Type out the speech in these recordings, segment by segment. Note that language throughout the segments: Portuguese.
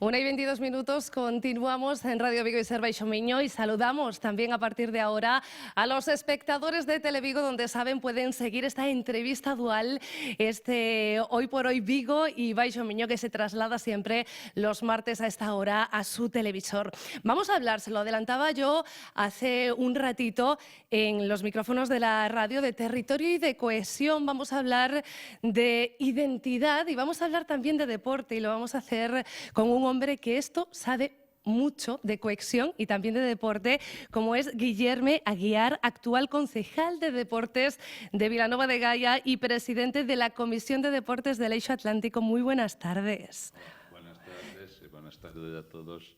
1:22, continuamos en Radio Vigo y Ser Baixo Miño y saludamos también a partir de ahora a los espectadores de Televigo, donde saben pueden seguir esta entrevista dual, este Hoy por Hoy Vigo y Baixo Miño, que se traslada siempre los martes a esta hora a su televisor. Vamos a hablar, se lo adelantaba yo hace un ratito en los micrófonos de la radio, de territorio y de cohesión. Vamos a hablar de identidad y vamos a hablar también de deporte, y lo vamos a hacer con un hombre que esto sabe mucho de cohesión y también de deporte, como es Guillerme Aguiar, actual concejal de deportes de Vilanova de Gaia y presidente de la Comisión de Deportes del Eixo Atlántico. Muy buenas tardes. Buenas tardes y buenas tardes a todos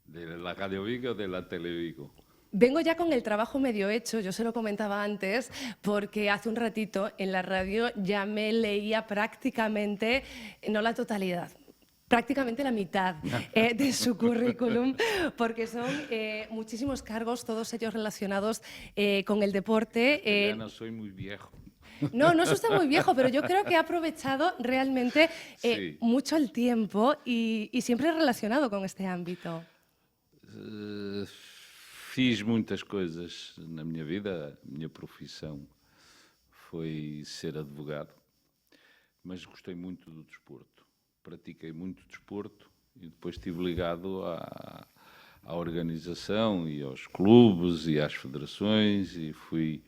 de la Radio Vigo, de la Televigo. Vengo ya con el trabajo medio hecho, yo se lo comentaba antes, porque hace un ratito en la radio ya me leía prácticamente, no la totalidad, prácticamente la mitad de su currículum, porque son muchísimos cargos, todos ellos relacionados con el deporte. Ya no soy muy viejo. No, no es usted muy viejo, pero yo creo que ha aprovechado realmente Sí. mucho el tiempo y siempre relacionado con este ámbito. Fiz muitas coisas na minha vida, a minha profissão foi ser advogado, mas gostei muito do desporto. Pratiquei muito desporto e depois estive ligado à organização e aos clubes e às federações e fui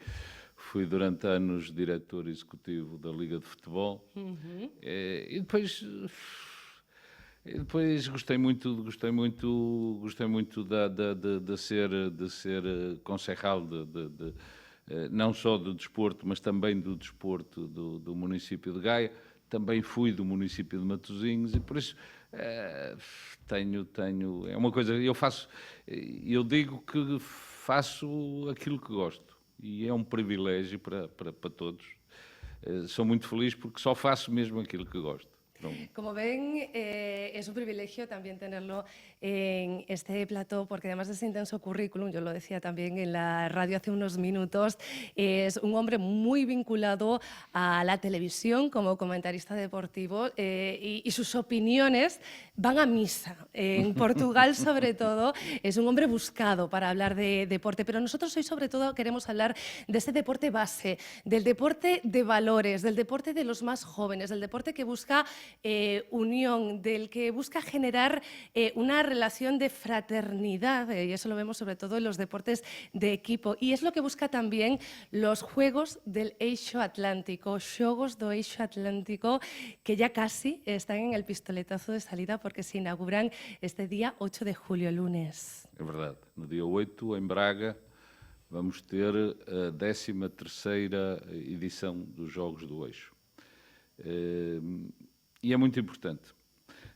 durante anos diretor executivo da Liga de Futebol. E depois gostei muito de ser concejal não só do desporto, mas também do desporto do município de Gaia. Também fui do município de Matosinhos e por isso é uma coisa, eu digo que faço aquilo que gosto e é um privilégio para todos. Sou muito feliz porque só faço mesmo aquilo que gosto. Como ven, es un privilegio también tenerlo en este plató, porque además de ese intenso currículum, yo lo decía también en la radio hace unos minutos, es un hombre muy vinculado a la televisión como comentarista deportivo y sus opiniones van a misa. En Portugal, sobre todo, es un hombre buscado para hablar de deporte, pero nosotros hoy sobre todo queremos hablar de ese deporte base, del deporte de valores, del deporte de los más jóvenes, del deporte que busca unión, del que busca generar una relación de fraternidad, y eso lo vemos sobre todo en los deportes de equipo, y es lo que busca también los Juegos del Eixo Atlántico, Xogos do Eixo Atlántico, que ya casi están en el pistoletazo de salida porque se inauguran este día 8 de julio, lunes. É verdade, no dia 8 em Braga vamos ter a 13ª edição dos Jogos do Eixo. E é muito importante.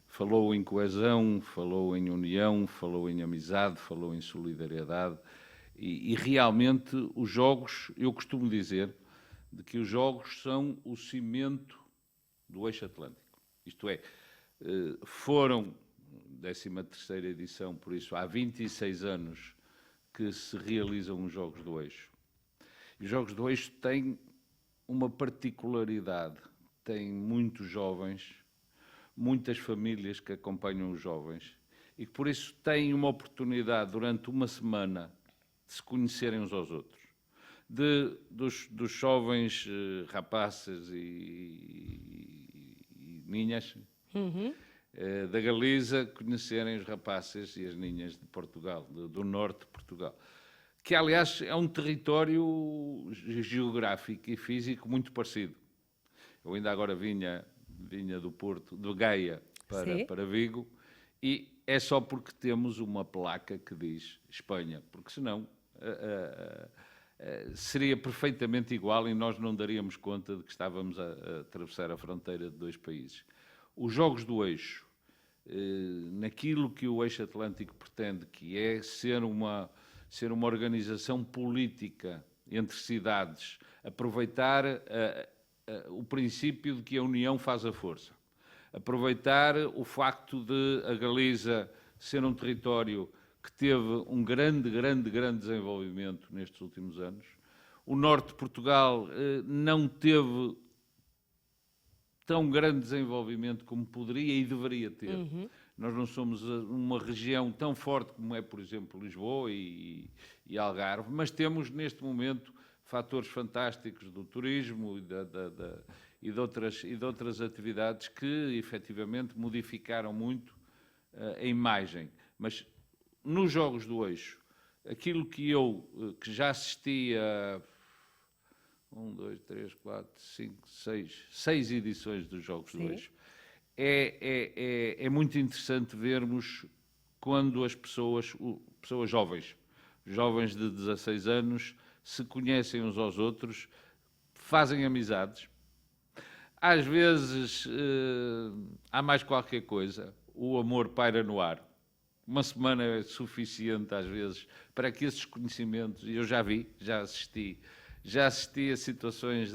Falou em coesão, falou em união, falou em amizade, falou em solidariedade e realmente os jogos, eu costumo dizer, de que os jogos são o cimento do Eixo Atlântico. Isto é, foram 13ª edição, por isso há 26 anos que se realizam os Jogos do Eixo. E os Jogos do Eixo têm uma particularidade. Tem muitos jovens, muitas famílias que acompanham os jovens e que por isso têm uma oportunidade durante uma semana de se conhecerem uns aos outros. Dos jovens rapazes e ninhas da Galiza conhecerem os rapazes e as ninhas de Portugal, do norte de Portugal. Que, aliás, é um território geográfico e físico muito parecido. Eu ainda agora vinha do Porto, de Gaia para Vigo, e é só porque temos uma placa que diz Espanha, porque senão seria perfeitamente igual e nós não daríamos conta de que estávamos a atravessar a fronteira de dois países. Os Jogos do Eixo, naquilo que o Eixo Atlântico pretende, que é ser uma organização política entre cidades, aproveitar o princípio de que a união faz a força. Aproveitar o facto de a Galiza ser um território que teve um grande desenvolvimento nestes últimos anos. O norte de Portugal não teve tão grande desenvolvimento como poderia e deveria ter Nós não somos uma região tão forte como é, por exemplo, Lisboa e Algarve, mas temos neste momento fatores fantásticos do turismo e de outras atividades que efetivamente modificaram muito a imagem. Mas nos Jogos do Eixo, aquilo que já assisti a 6 edições dos Jogos do Eixo, é muito interessante vermos quando as pessoas jovens de 16 anos, se conhecem uns aos outros, fazem amizades. Às vezes há mais qualquer coisa, o amor paira no ar. Uma semana é suficiente, às vezes, para que esses conhecimentos, e eu já assisti a situações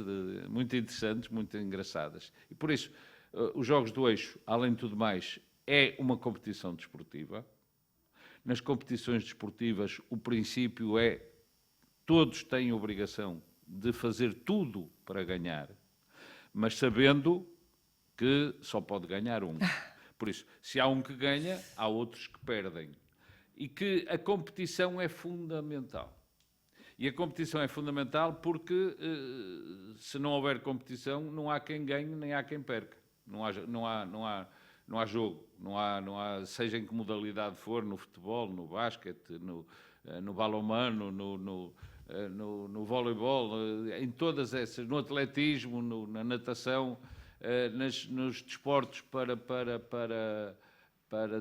muito interessantes, muito engraçadas. E por isso, os Jogos do Eixo, além de tudo mais, é uma competição desportiva. Nas competições desportivas, o princípio é todos têm a obrigação de fazer tudo para ganhar, mas sabendo que só pode ganhar um. Por isso, se há um que ganha, há outros que perdem. E que a competição é fundamental. E a competição é fundamental porque, se não houver competição, não há quem ganhe nem há quem perca. Não há jogo, seja em que modalidade for, no futebol, no basquete, no balonmano, no voleibol, em todas essas, no atletismo, na natação, nos desportos para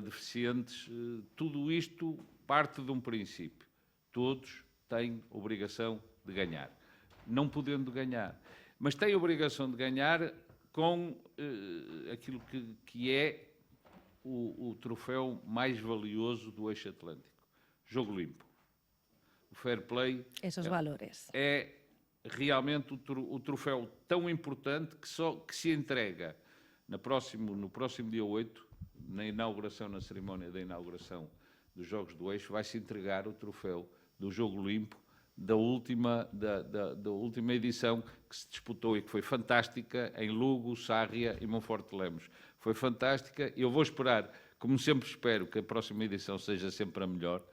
deficientes, tudo isto parte de um princípio. Todos têm obrigação de ganhar. Não podendo ganhar, mas têm obrigação de ganhar com aquilo que é o troféu mais valioso do Eixo Atlântico. Jogo limpo. O fair play valores. É realmente o troféu tão importante que se entrega no próximo dia 8, na cerimónia da inauguração dos Jogos do Eixo, vai-se entregar o troféu do jogo limpo da última edição que se disputou e que foi fantástica em Lugo, Sarria e Monforte de Lemos. Foi fantástica. Eu vou esperar, como sempre espero, que a próxima edição seja sempre a melhor.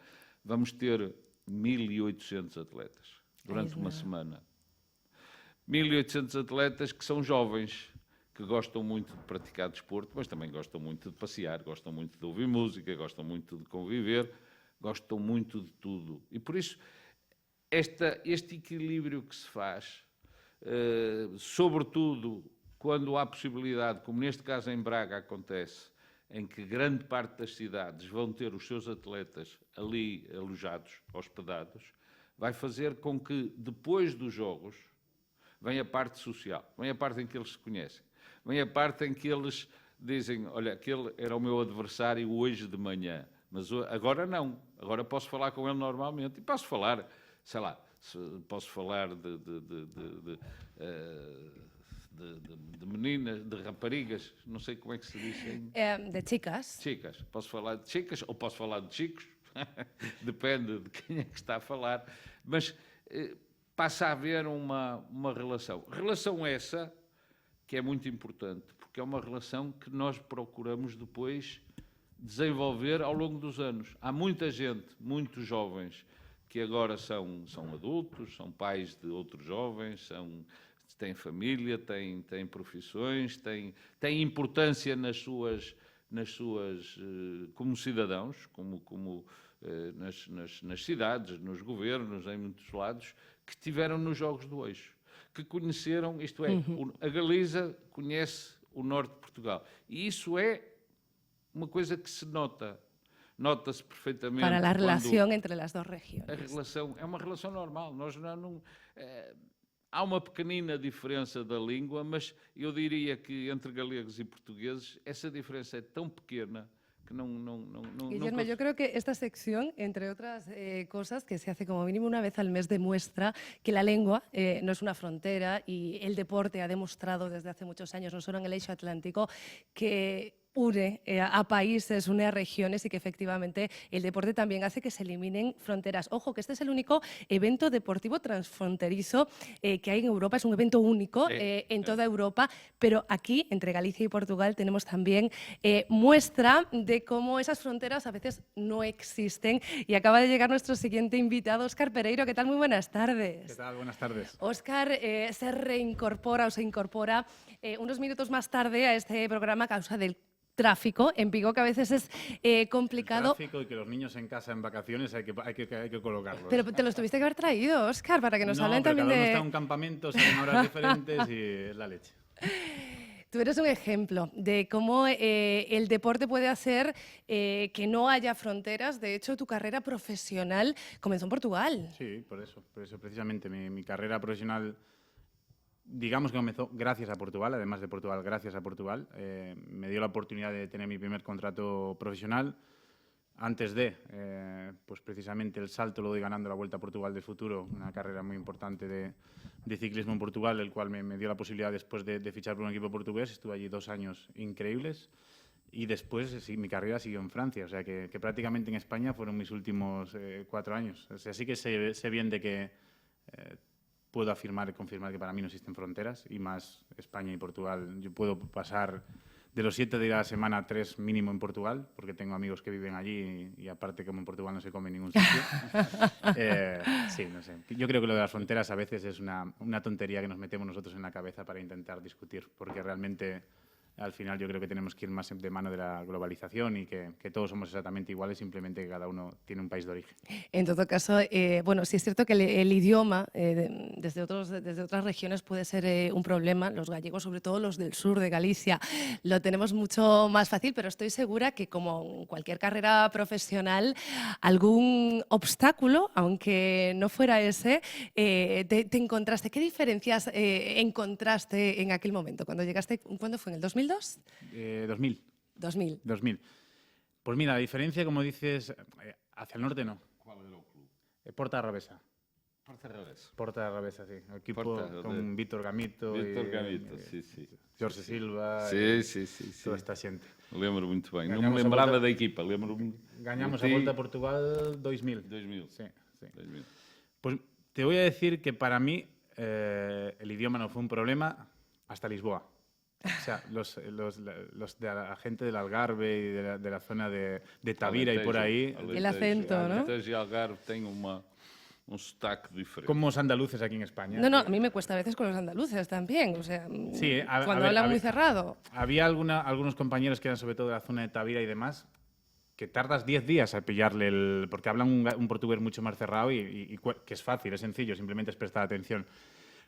Vamos ter 1.800 atletas durante uma semana. 1.800 atletas que são jovens, que gostam muito de praticar desporto, mas também gostam muito de passear, gostam muito de ouvir música, gostam muito de conviver, gostam muito de tudo. E por isso, este equilíbrio que se faz, sobretudo quando há possibilidade, como neste caso em Braga acontece, em que grande parte das cidades vão ter os seus atletas ali alojados, hospedados, vai fazer com que depois dos jogos venha a parte social, venha a parte em que eles se conhecem, venha a parte em que eles dizem, olha, aquele era o meu adversário hoje de manhã, mas agora não, agora posso falar com ele normalmente, e posso falar, sei lá, posso falar de meninas, de raparigas, não sei como é que se diz. De chicas. Chicas. Posso falar de chicas ou posso falar de chicos, depende de quem é que está a falar, mas passa a haver uma relação. Relação essa que é muito importante, porque é uma relação que nós procuramos depois desenvolver ao longo dos anos. Há muita gente, muitos jovens, que agora são adultos, são pais de outros jovens, têm família, têm profissões, têm importância nas suas como cidadãos, como nas cidades, nos governos, em muitos lados, que estiveram nos Jogos do Eixo, que conheceram, isto é, a Galiza conhece o norte de Portugal. E isso é uma coisa que se nota-se perfeitamente. Para a relação entre as duas regiões. A relação é uma relação normal. Há uma pequenina diferença da língua, mas eu diria que entre galegos e portugueses essa diferença é tão pequena que no. Guillermo, yo creo que esta sección, entre otras cosas, que se hace como mínimo una vez al mes, demuestra que la lengua no es una frontera y el deporte ha demostrado desde hace muchos años, no solo en el eixo atlántico, que une a países, une a regiones y que efectivamente el deporte también hace que se eliminen fronteras. Ojo, que este es el único evento deportivo transfronterizo que hay en Europa, es un evento único en toda Europa, pero aquí, entre Galicia y Portugal, tenemos también muestra de cómo esas fronteras a veces no existen. Y acaba de llegar nuestro siguiente invitado, Óscar Pereiro. ¿Qué tal? Muy buenas tardes. ¿Qué tal? Buenas tardes. Óscar se reincorpora o se incorpora unos minutos más tarde a este programa a causa del tráfico en Vigo, que a veces es complicado. El tráfico y que los niños en casa en vacaciones hay que colocarlos. Pero te los tuviste que haber traído, Óscar, para que nos hablen también cada uno de... está en un campamento, salen horas diferentes y es la leche. Tú eres un ejemplo de cómo el deporte puede hacer que no haya fronteras. De hecho, tu carrera profesional comenzó en Portugal. Sí, por eso precisamente. Mi carrera profesional, digamos que comenzó gracias a Portugal, además de Portugal, gracias a Portugal. Me dio la oportunidad de tener mi primer contrato profesional. Antes de, pues precisamente el salto lo doy ganando la Vuelta a Portugal del Futuro, una carrera muy importante de ciclismo en Portugal, el cual me dio la posibilidad después de fichar por un equipo portugués. Estuve allí 2 años increíbles y después sí, mi carrera siguió en Francia, o sea que prácticamente en España fueron mis últimos 4 años. O sea, sí que sé bien de que puedo afirmar y confirmar que para mí no existen fronteras, y más España y Portugal. Yo puedo pasar de los 7 días a la semana, 3 mínimo en Portugal, porque tengo amigos que viven allí y aparte como en Portugal no se come en ningún sitio. Sí, no sé. Yo creo que lo de las fronteras a veces es una tontería que nos metemos nosotros en la cabeza para intentar discutir, porque realmente al final yo creo que tenemos que ir más de mano de la globalización y que todos somos exactamente iguales, simplemente que cada uno tiene un país de origen. En todo caso, bueno, sí es cierto que el idioma desde otras regiones puede ser un problema. Los gallegos, sobre todo los del sur de Galicia, lo tenemos mucho más fácil, pero estoy segura que como en cualquier carrera profesional, algún obstáculo, aunque no fuera ese, te encontraste. ¿Qué diferencias encontraste en aquel momento? Cuando llegaste, ¿cuándo fue? ¿En el 2002? 2000. 2000. Pues mira, la diferencia, como dices, hacia el norte no. Qual era o clube? Porta Arrabesa. Porta Revés. Porta Arrabesa, sí. El equipo Porta, con Vítor Gamito. Vítor Gamito, sí, sí. Jorge Silva. Sí. Toda esta xente. Lembro muito bem. Não Ganhamos me a lembrava volta- da equipa, lembro-me. Ganhamos de a ti. Vuelta a Portugal 2000. 2000. Sí. 2000. Pues te voy a decir que para mí el idioma no fue un problema hasta Lisboa. O sea, los de la gente del Algarve y de la zona de Tavira y por ahí, El acento, ¿no? Alentejo e Algarve tem sotaque diferente. como los andaluces aquí en España. No, a mí me cuesta a veces con los andaluces también, o sea, Sí, cuando hablan muy cerrado. Había algunos compañeros que eran sobre todo de la zona de Tavira y demás, que tardas 10 días a pillarle porque hablan un portugués mucho más cerrado que es fácil, es sencillo, simplemente es prestar atención.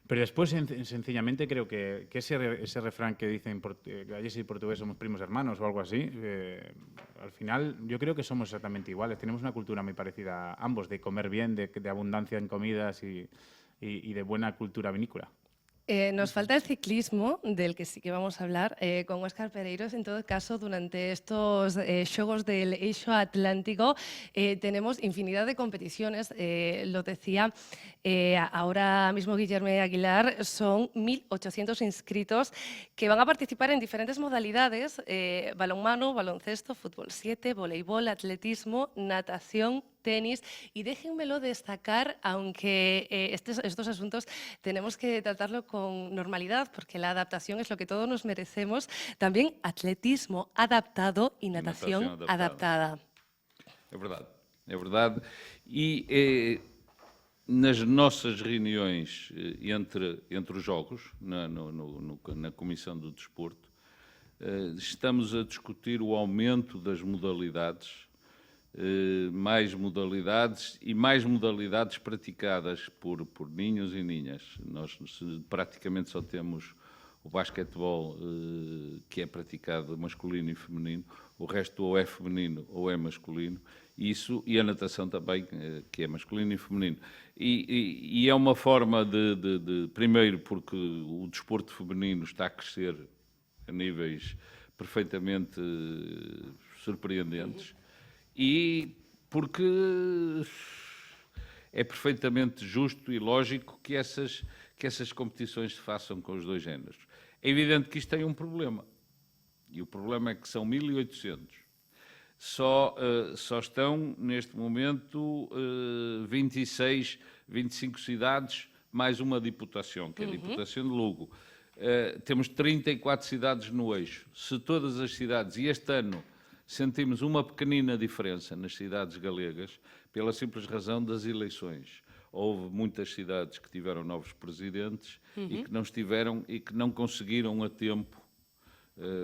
Pero después, sencillamente, creo que ese refrán que dicen gallegos y portugués somos primos hermanos o algo así, al final yo creo que somos exactamente iguales. Tenemos una cultura muy parecida a ambos, de comer bien, de abundancia en comidas y de buena cultura vinícola. Nos falta el ciclismo, del que sí que vamos a hablar con Óscar Pereiros. En todo caso, durante estos Xogos del Eixo Atlántico tenemos infinidad de competiciones. Lo decía ahora mismo Guillermo Aguilar, son 1.800 inscritos que van a participar en diferentes modalidades: balonmano, baloncesto, fútbol 7, voleibol, atletismo, natación, tenis. Y déjenmelo destacar, aunque estos asuntos tenemos que tratarlo con normalidad, porque la adaptación es lo que todos nos merecemos, también atletismo adaptado y natación adaptada. É verdade. E nas nossas reuniões entre os jogos, na Comissão do Desporto, estamos a discutir o aumento das modalidades, mais modalidades praticadas por ninhos e ninhas. Nós praticamente só temos o basquetebol, que é praticado masculino e feminino, o resto ou é feminino ou é masculino, e a natação também, que é masculino e feminino. E é uma forma primeiro, porque o desporto feminino está a crescer a níveis perfeitamente surpreendentes, e porque é perfeitamente justo e lógico que essas competições se façam com os dois géneros. É evidente que isto tem um problema. E o problema é que são 1.800. Só estão, neste momento, 26, 25 cidades, mais uma diputação, que é a Diputação de Lugo. Temos 34 cidades no eixo. Se todas as cidades, e este ano sentimos uma pequenina diferença nas cidades galegas, pela simples razão das eleições. Houve muitas cidades que tiveram novos presidentes e que não estiveram e que não conseguiram a tempo.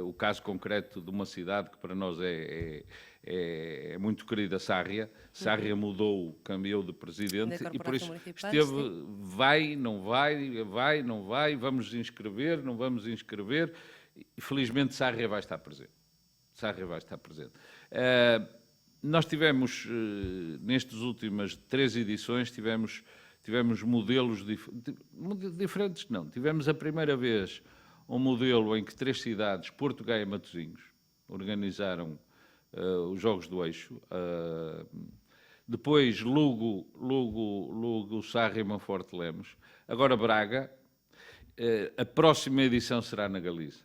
O caso concreto de uma cidade que para nós é muito querida, Sarria. Sarria mudou, cambiou de presidente e por isso esteve, vai, não vai, vamos inscrever, não vamos inscrever. E, felizmente Sarria vai estar presente. Sarria vai estar presente. Nós tivemos, nestas últimas 3 edições, tivemos modelos diferentes, não. Tivemos a primeira vez um modelo em que 3 cidades, Porto, Gaia e Matosinhos, organizaram os Jogos do Eixo. Depois Lugo, Sarria e Monforte Lemos. Agora Braga. A próxima edição será na Galiza.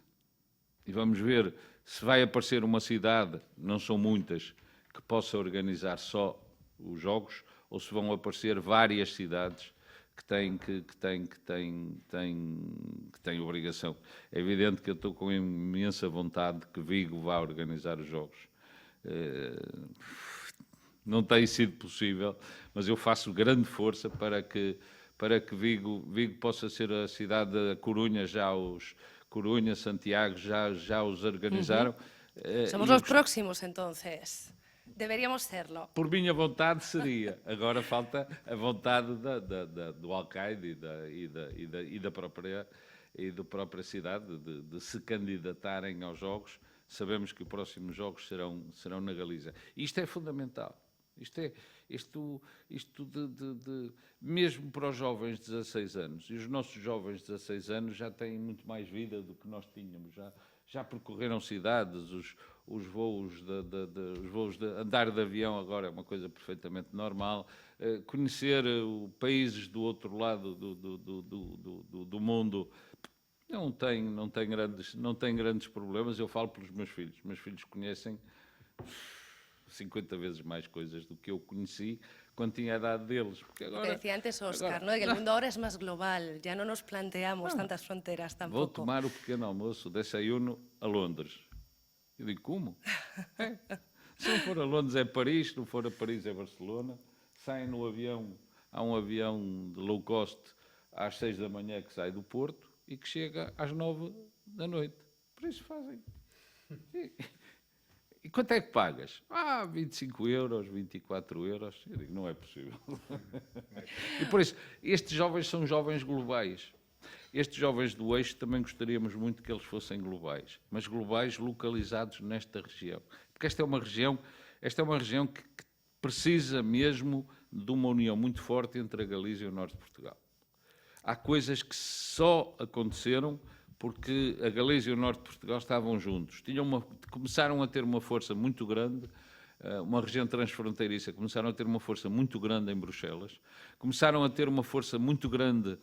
E vamos ver se vai aparecer uma cidade, não são muitas, que possa organizar só os Jogos, ou se vão aparecer várias cidades que têm obrigação. É evidente que eu estou com imensa vontade de que Vigo vá organizar os Jogos. Não tem sido possível, mas eu faço grande força para que Vigo possa ser a cidade da Corunha. Corunha, Santiago já os organizaram. Somos os próximos, entonces. Deveríamos serlo. Por minha vontade seria. Agora falta a vontade do Alcaide e da própria cidade de se candidatarem aos Jogos. Sabemos que os próximos Jogos serão na Galiza. Isto é fundamental. Mesmo para os jovens de 16 anos, e os nossos jovens de 16 anos já têm muito mais vida do que nós tínhamos. Já percorreram cidades, os voos de andar de avião agora é uma coisa perfeitamente normal. Conhecer países do outro lado do mundo não tem grandes problemas. Eu falo pelos meus filhos. Meus filhos conhecem 50 vezes mais coisas do que eu conheci quando tinha a idade deles. Porque agora, que decía antes Óscar, ¿no? Que el mundo ahora es más global, ya no nos planteamos tantas fronteras tampoco. Vou tomar o pequeno almoço, desayuno a Londres. Eu digo, como? Se não for a Londres é Paris, se não for a Paris é Barcelona. Saem no avião, há um avião de low cost às 6 da manhã que sai do Porto e que chega às 9 da noite. Por isso fazem. E quanto é que pagas? 25 euros, 24 euros. Eu digo, não é possível. E por isso, estes jovens são jovens globais. Estes jovens do eixo também gostaríamos muito que eles fossem globais, mas globais localizados nesta região. Porque esta é uma região que precisa mesmo de uma união muito forte entre a Galiza e o norte de Portugal. Há coisas que só aconteceram porque a Galiza e o norte de Portugal estavam juntos. Começaram a ter uma força muito grande, uma região transfronteiriça, começaram a ter uma força muito grande em Bruxelas, começaram a ter uma força muito grande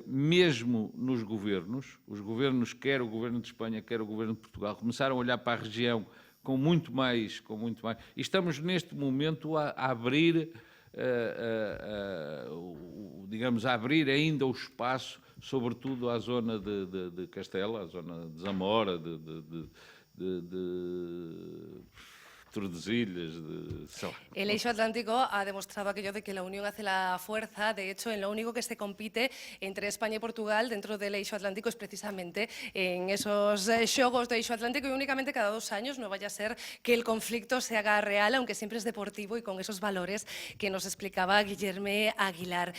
mesmo nos governos. Os governos, quer o governo de Espanha, quer o governo de Portugal, começaram a olhar para a região com muito mais. E estamos neste momento a abrir, digamos, a abrir ainda o espaço, sobretudo à zona de Castela, à zona de Zamora, de Tordesilhas, El eixo atlántico ha demostrado aquello de que la unión hace la fuerza. De hecho, en lo único que se compite entre España y Portugal dentro del eixo atlántico es precisamente en esos xogos de eixo atlántico, y únicamente cada 2 años. No vaya a ser que el conflicto se haga real, aunque siempre es deportivo y con esos valores que nos explicaba Guillerme Aguilar.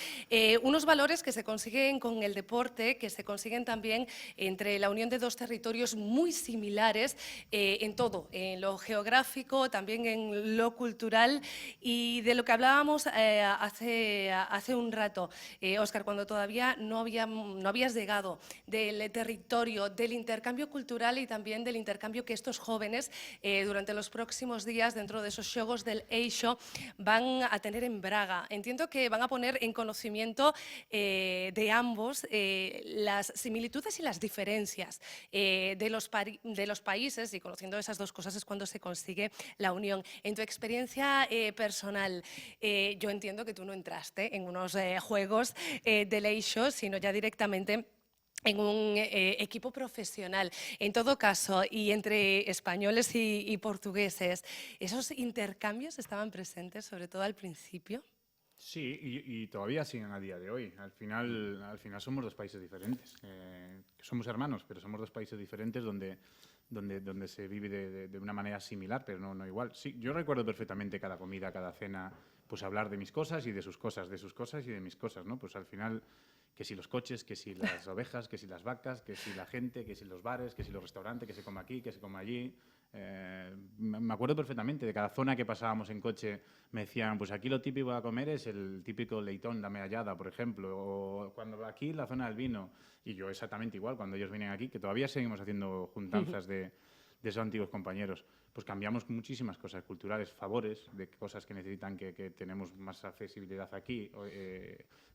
Unos valores que se consiguen con el deporte, que se consiguen también entre la unión de 2 territorios muy similares en todo, en lo geográfico, deportivo, también en lo cultural y de lo que hablábamos hace un rato, Óscar, cuando todavía no habías llegado del territorio, del intercambio cultural y también del intercambio que estos jóvenes durante los próximos días dentro de esos Xogos del Eixo van a tener en Braga. Entiendo que van a poner en conocimiento de ambos las similitudes y las diferencias de los países, y conociendo esas dos cosas es cuando se consigue la unión. En tu experiencia personal, yo entiendo que tú no entraste en unos juegos del Eixo, sino ya directamente en un equipo profesional. En todo caso, y entre españoles y portugueses, ¿esos intercambios estaban presentes, sobre todo al principio? Sí, y todavía siguen a día de hoy. Al final somos dos países diferentes. Somos hermanos, pero somos dos países diferentes donde se vive de una manera similar, pero no igual. Sí, yo recuerdo perfectamente cada comida, cada cena, pues hablar de mis cosas y de sus cosas y de mis cosas, ¿no? Pues al final, que si los coches, que si las ovejas, que si las vacas, que si la gente, que si los bares, que si los restaurantes, que se come aquí, que se come allí. Me acuerdo perfectamente de cada zona que pasábamos en coche. Me decían, pues aquí lo típico a comer es el típico leitón, la medallada, por ejemplo, o cuando aquí la zona del vino. Y yo exactamente igual, cuando ellos vienen aquí, que todavía seguimos haciendo juntanzas de esos antiguos compañeros. Pues cambiamos muchísimas cosas culturales, favores de cosas que necesitan que tenemos más accesibilidad aquí,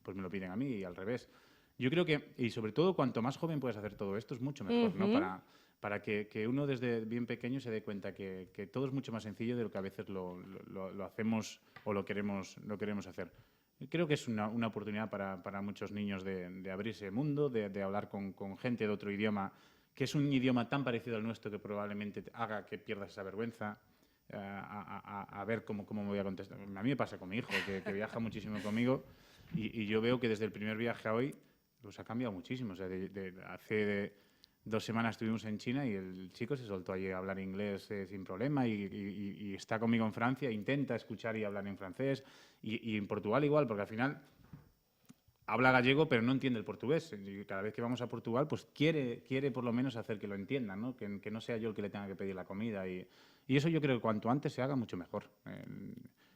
pues me lo piden a mí y al revés. Yo creo que, y sobre todo, cuanto más joven puedes hacer todo esto, es mucho mejor, ¿no? Para que uno desde bien pequeño se dé cuenta que todo es mucho más sencillo de lo que a veces lo hacemos o lo queremos hacer. Creo que es una oportunidad para muchos niños de abrirse el mundo, de hablar con gente de otro idioma, que es un idioma tan parecido al nuestro que probablemente haga que pierdas esa vergüenza, a ver cómo me voy a contestar. A mí me pasa con mi hijo, que viaja muchísimo conmigo, y yo veo que desde el primer viaje a hoy pues ha cambiado muchísimo. O sea, hace 2 semanas estuvimos en China y el chico se soltó allí a hablar inglés sin problema y está conmigo en Francia, intenta escuchar y hablar en francés, y en Portugal igual, porque al final habla gallego pero no entiende el portugués, y cada vez que vamos a Portugal pues quiere por lo menos hacer que lo entiendan, ¿no? Que no sea yo el que le tenga que pedir la comida, y eso yo creo que cuanto antes se haga mucho mejor.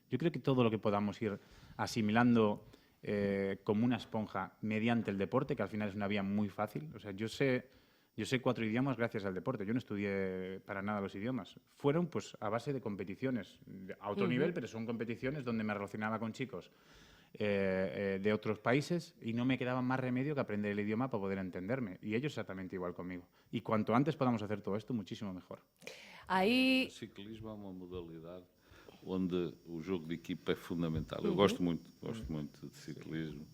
Yo creo que todo lo que podamos ir asimilando como una esponja mediante el deporte, que al final es una vía muy fácil. O sea, yo sé 4 idiomas gracias al deporte. Yo no estudié para nada los idiomas. Fueron pues a base de competiciones a otro nivel, pero son competiciones donde me relacionaba con chicos de otros países y no me quedaba más remedio que aprender el idioma para poder entenderme. Y ellos exactamente igual conmigo. Y cuanto antes podamos hacer todo esto, muchísimo mejor. Aí... O ciclismo é uma modalidade onde o jogo de equipa é fundamental. Eu gosto muito de ciclismo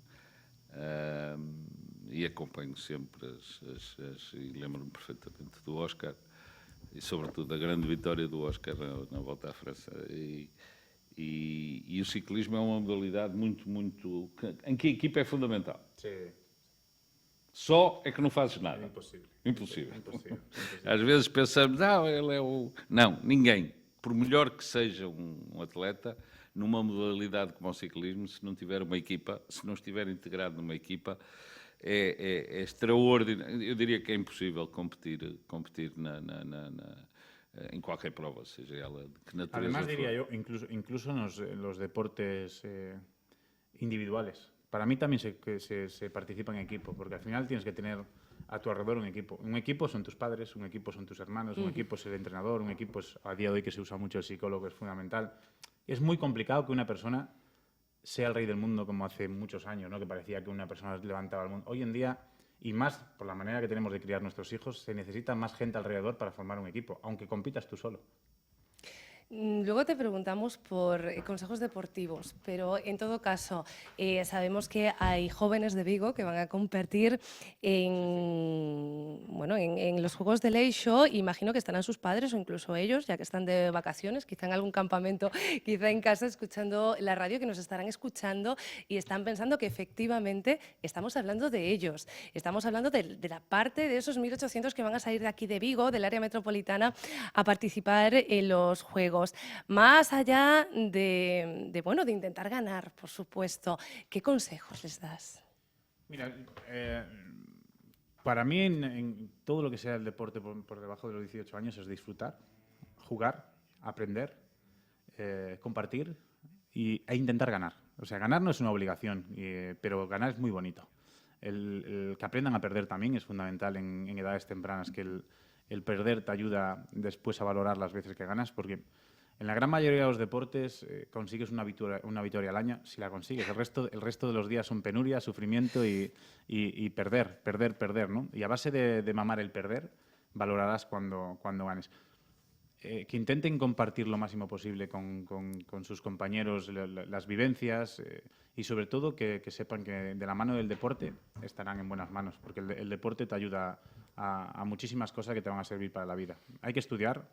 e acompanho sempre e lembro-me perfeitamente do Óscar e sobretudo da grande vitória do Óscar na Volta à França. E o ciclismo é uma modalidade em que a equipa é fundamental. Sim. Só é que não fazes nada. É impossível. Impossível. Impossível. Às vezes pensamos, ele é o... Não, ninguém. Por melhor que seja um atleta, numa modalidade como o ciclismo, se não tiver uma equipa, se não estiver integrado numa equipa, é extraordinário. Eu diria que é impossível competir en cualquier prova, seja ela de que natureza. Además, diría yo, incluso en los deportes individuales. Para mí también se participa en equipo, porque al final tienes que tener a tu alrededor un equipo. Un equipo son tus padres, un equipo son tus hermanos, un equipo es el entrenador, un equipo es, a día de hoy que se usa mucho el psicólogo, es fundamental. Es muy complicado que una persona sea el rey del mundo como hace muchos años, ¿no? Que parecía que una persona levantaba el mundo. Hoy en día, y más por la manera que tenemos de criar nuestros hijos, se necesita más gente alrededor para formar un equipo, aunque compitas tú solo. Luego te preguntamos por consejos deportivos, pero en todo caso sabemos que hay jóvenes de Vigo que van a competir en los Juegos del Eixo. Imagino que estarán sus padres o incluso ellos, ya que están de vacaciones, quizá en algún campamento, quizá en casa, escuchando la radio, que nos estarán escuchando y están pensando que efectivamente estamos hablando de ellos. Estamos hablando de la parte de esos 1.800 que van a salir de aquí de Vigo, del área metropolitana, a participar en los Juegos. Más allá de intentar ganar, por supuesto, ¿qué consejos les das? Mira, para mí en todo lo que sea el deporte por debajo de los 18 años es disfrutar, jugar, aprender compartir e intentar ganar. O sea, ganar no es una obligación, pero ganar es muy bonito. El que aprendan a perder también es fundamental en edades tempranas, que el perder te ayuda después a valorar las veces que ganas, porque en la gran mayoría de los deportes consigues una victoria al año, si la consigues. El resto de los días son penuria, sufrimiento y perder, ¿no? Y a base de mamar el perder, valorarás cuando ganes. Que intenten compartir lo máximo posible con sus compañeros las vivencias y sobre todo que sepan que de la mano del deporte estarán en buenas manos, porque el deporte te ayuda a muchísimas cosas que te van a servir para la vida. Hay que estudiar,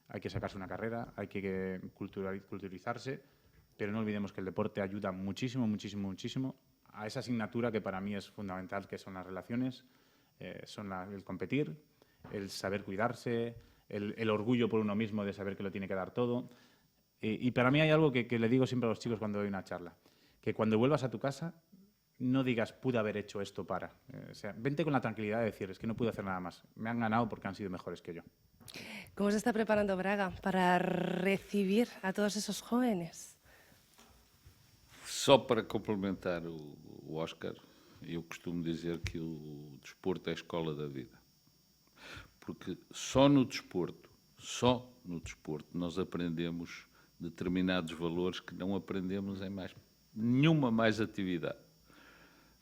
hay que sacarse una carrera, hay que culturizarse, pero no olvidemos que el deporte ayuda muchísimo, muchísimo, muchísimo a esa asignatura que para mí es fundamental, que son las relaciones, son el competir, el saber cuidarse, el orgullo por uno mismo de saber que lo tiene que dar todo. Y para mí hay algo que le digo siempre a los chicos cuando doy una charla, que cuando vuelvas a tu casa no digas pude haber hecho esto para. O sea, vente con la tranquilidad de decir es que no pude hacer nada más. Me han ganado porque han sido mejores que yo. ¿Cómo se está preparando Braga para recibir a todos esos jóvenes? Só para complementar o Óscar, eu costumo dizer que o desporto é a escola da vida. Porque só no desporto, nós aprendemos determinados valores que não aprendemos em nenhuma mais atividade.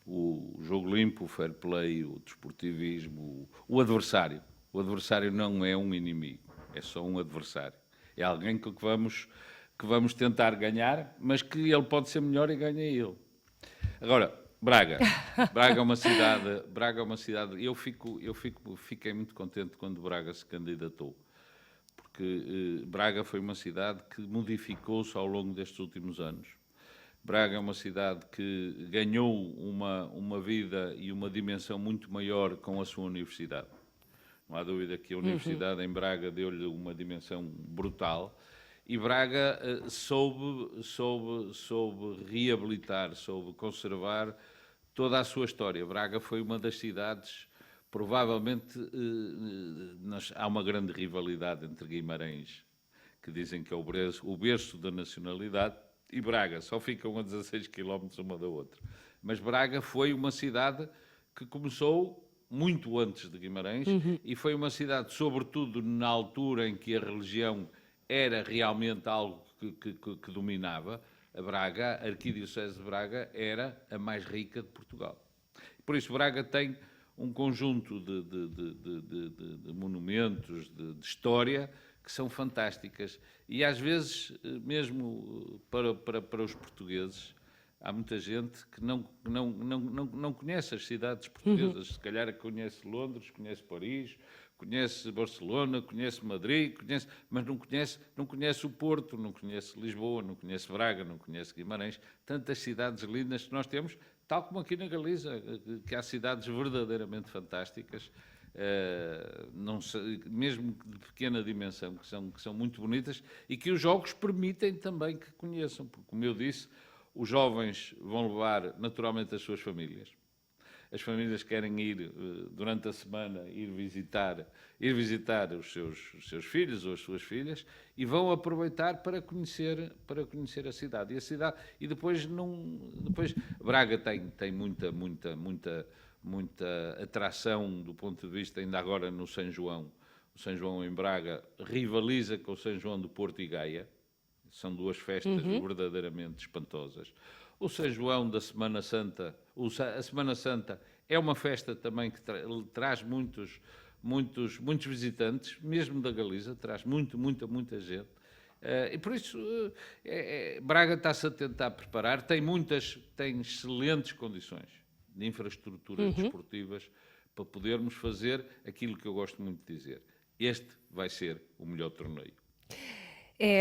O jogo limpo, o fair play, o desportivismo, o adversário. O adversário não é um inimigo, é só um adversário. É alguém que vamos tentar ganhar, mas que ele pode ser melhor e ganha ele. Agora, Braga é uma cidade. Eu fiquei muito contente quando Braga se candidatou, porque Braga foi uma cidade que modificou-se ao longo destes últimos anos. Braga é uma cidade que ganhou uma vida e uma dimensão muito maior com a sua universidade. Não há dúvida que a universidade em Braga deu-lhe uma dimensão brutal. E Braga soube reabilitar, soube conservar toda a sua história. Braga foi uma das cidades, provavelmente, há uma grande rivalidade entre Guimarães, que dizem que é o berço da nacionalidade, e Braga, só ficam a 16 quilómetros uma da outra. Mas Braga foi uma cidade que começou muito antes de Guimarães e foi uma cidade, sobretudo na altura em que a religião era realmente algo que dominava. A Braga, a Arquidiocese de Braga, era a mais rica de Portugal. Por isso, Braga tem um conjunto de monumentos, de história, que são fantásticas. E, às vezes, mesmo para os portugueses, há muita gente que não conhece as cidades portuguesas. Se calhar conhece Londres, conhece Paris, conhece Barcelona, conhece Madrid, mas não conhece o Porto, não conhece Lisboa, não conhece Braga, não conhece Guimarães. Tantas cidades lindas que nós temos, tal como aqui na Galiza, que há cidades verdadeiramente fantásticas, mesmo de pequena dimensão, que são muito bonitas e que os jogos permitem também que conheçam. Porque, como eu disse, os jovens vão levar naturalmente as suas famílias. As famílias querem ir, durante a semana, ir visitar os seus filhos ou as suas filhas e vão aproveitar para conhecer a cidade. E depois Braga tem muita atração do ponto de vista, ainda agora no São João. O São João em Braga rivaliza com o São João do Porto e Gaia. São duas festas verdadeiramente espantosas. O São João da Semana Santa, a Semana Santa é uma festa também que traz muitos visitantes, mesmo da Galiza, traz muita gente. E por isso Braga está-se a tentar preparar, tem excelentes condições de infraestruturas desportivas para podermos fazer aquilo que eu gosto muito de dizer. Este vai ser o melhor torneio.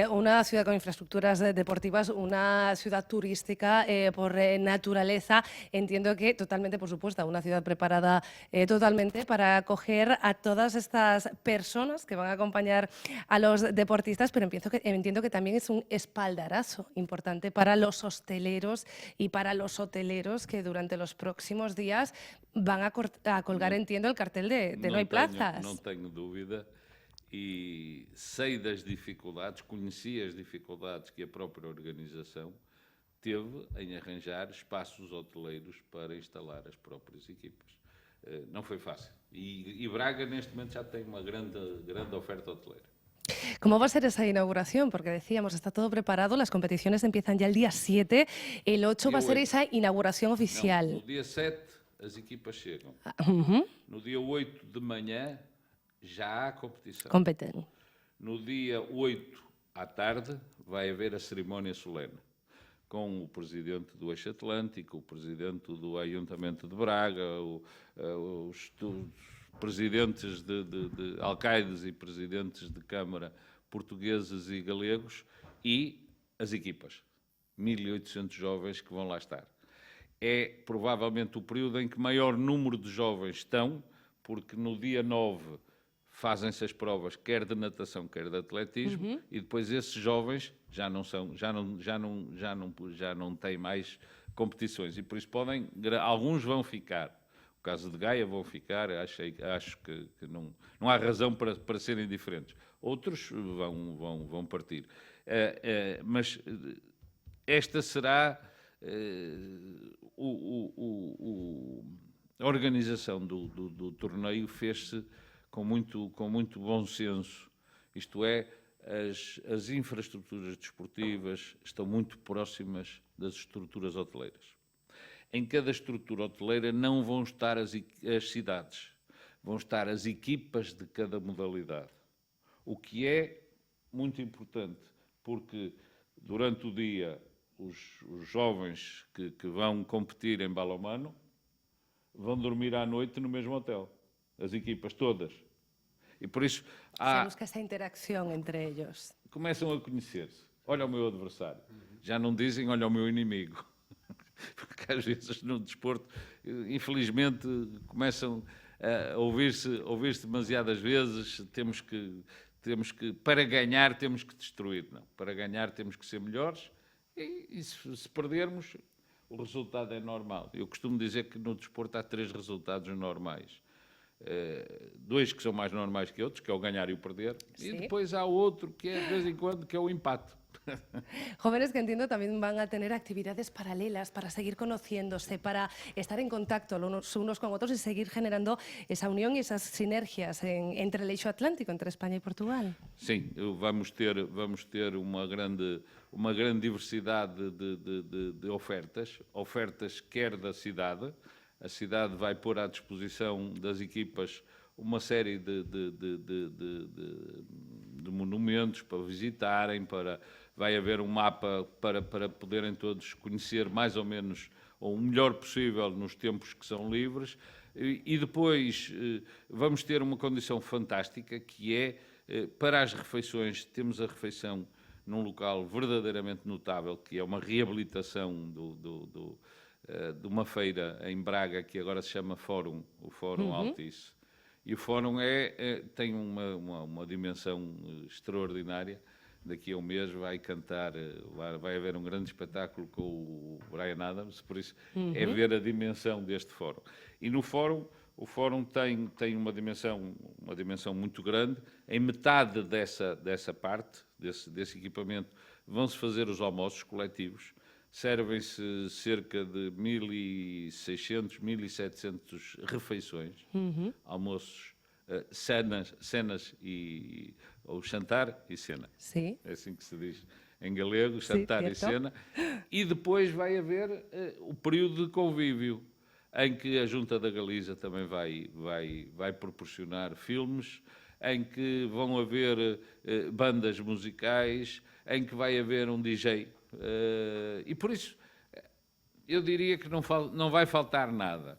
Una ciudad con infraestructuras deportivas, una ciudad turística por naturaleza, entiendo que totalmente, por supuesto, una ciudad preparada totalmente para acoger a todas estas personas que van a acompañar a los deportistas, pero entiendo que también es un espaldarazo importante para los hosteleros y para los hoteleros que durante los próximos días van a colgar, entiendo, el cartel de no hay plazas. No tengo dúvida. e sei das dificuldades, conheci as dificuldades que a própria organização teve em arranjar espaços hoteleiros para instalar as próprias equipas. Não foi fácil. E Braga, neste momento, já tem uma grande oferta hoteleira. ¿Cómo va a ser esa inauguración? Porque decíamos, está todo preparado, las competiciones empiezan ya el día 7, el 8 va a ser esa inauguración oficial. No dia 7 as equipas chegam. Uhum. No dia 8 de manhã já há competição. Competen. No dia 8 à tarde vai haver a cerimónia solene com o presidente do Eixo Atlântico, o presidente do Ayuntamento de Braga, os presidentes de alcaides e presidentes de Câmara portugueses e galegos e as equipas. 1.800 jovens que vão lá estar. É provavelmente o período em que maior número de jovens estão, porque no dia 9 fazem-se as provas quer de natação, quer de atletismo, e depois esses jovens já não têm mais competições, e por isso alguns vão ficar. No caso de Gaia vão ficar, acho que não há razão para serem diferentes. Outros vão partir. Mas esta será a organização do torneio fez-se com muito bom senso, isto é, as infraestruturas desportivas estão muito próximas das estruturas hoteleiras. Em cada estrutura hoteleira não vão estar as cidades, vão estar as equipas de cada modalidade, o que é muito importante, porque durante o dia os jovens que vão competir em balonmano vão dormir à noite no mesmo hotel, as equipas todas. E por isso há... busca essa interação entre eles. Começam a conhecer-se. Olha o meu adversário. Já não dizem olha o meu inimigo. Porque às vezes no desporto, infelizmente, começam a ouvir-se demasiadas vezes, temos que, para ganhar, temos que destruir. Não, para ganhar temos que ser melhores e se perdermos, o resultado é normal. Eu costumo dizer que no desporto há 3 resultados normais. 2 que são mais normais que outros, que é o ganhar e o perder, sí. E depois há outro que é de vez em quando, que é o empate. Jóvenes que entiendo también van a tener actividades paralelas para seguir conociéndose, para estar en contacto los unos con otros y seguir generando esa unión y esas sinergias entre el eixo atlántico, entre España y Portugal. Sim, vamos ter uma grande diversidade de ofertas quer da cidade. A cidade vai pôr à disposição das equipas uma série de monumentos para visitarem, vai haver um mapa para poderem todos conhecer mais ou menos, ou o melhor possível, nos tempos que são livres. E depois vamos ter uma condição fantástica, que é, para as refeições, temos a refeição num local verdadeiramente notável, que é uma reabilitação de uma feira em Braga, que agora se chama Fórum, o Fórum Altice. E o Fórum tem uma dimensão extraordinária. Daqui a um mês vai haver um grande espetáculo com o Bryan Adams, por isso é ver a dimensão deste Fórum. E no Fórum, o Fórum tem uma dimensão muito grande. Em metade dessa parte, desse equipamento, vão-se fazer os almoços coletivos. Servem-se cerca de 1.600, 1.700 refeições, almoços, cenas ou jantar e cena. Sim. É assim que se diz em galego, jantar e cena. E depois vai haver o período de convívio, em que a Junta da Galiza também vai proporcionar filmes, em que vão haver bandas musicais, em que vai haver um DJ. E por isso, eu diria que não vai faltar nada.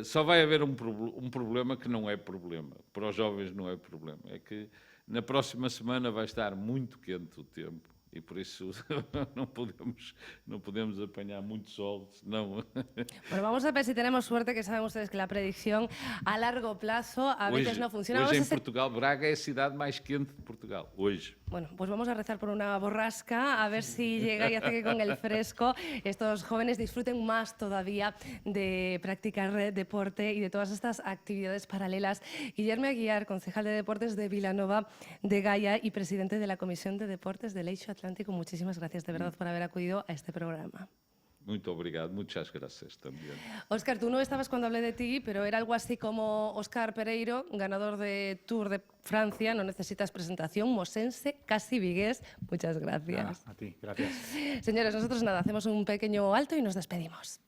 Só vai haver um problema que não é problema. Para os jovens não é problema. É que na próxima semana vai estar muito quente o tempo e por isso não podemos apanhar muito sol, senão... Bueno, vamos a ver si tenemos suerte, que saben ustedes que la predicción a largo plazo a veces no funciona. Hoje em Portugal, Braga é a cidade mais quente de Portugal. Hoje. Bueno, pues vamos a rezar por una borrasca, a ver si llega y hace que con el fresco estos jóvenes disfruten más todavía de practicar deporte y de todas estas actividades paralelas. Guillermo Aguiar, concejal de Deportes de Vilanova de Gaia y presidente de la Comisión de Deportes del Eixo Atlántico, muchísimas gracias de verdad por haber acudido a este programa. Muito obrigado, muchas gracias también. Óscar, tú no estabas cuando hablé de ti, pero era algo así como Óscar Pereiro, ganador de Tour de Francia, no necesitas presentación, mosense, casi vigués. Muchas gracias. Nada, a ti, gracias. Señores, nosotros nada, hacemos un pequeño alto y nos despedimos.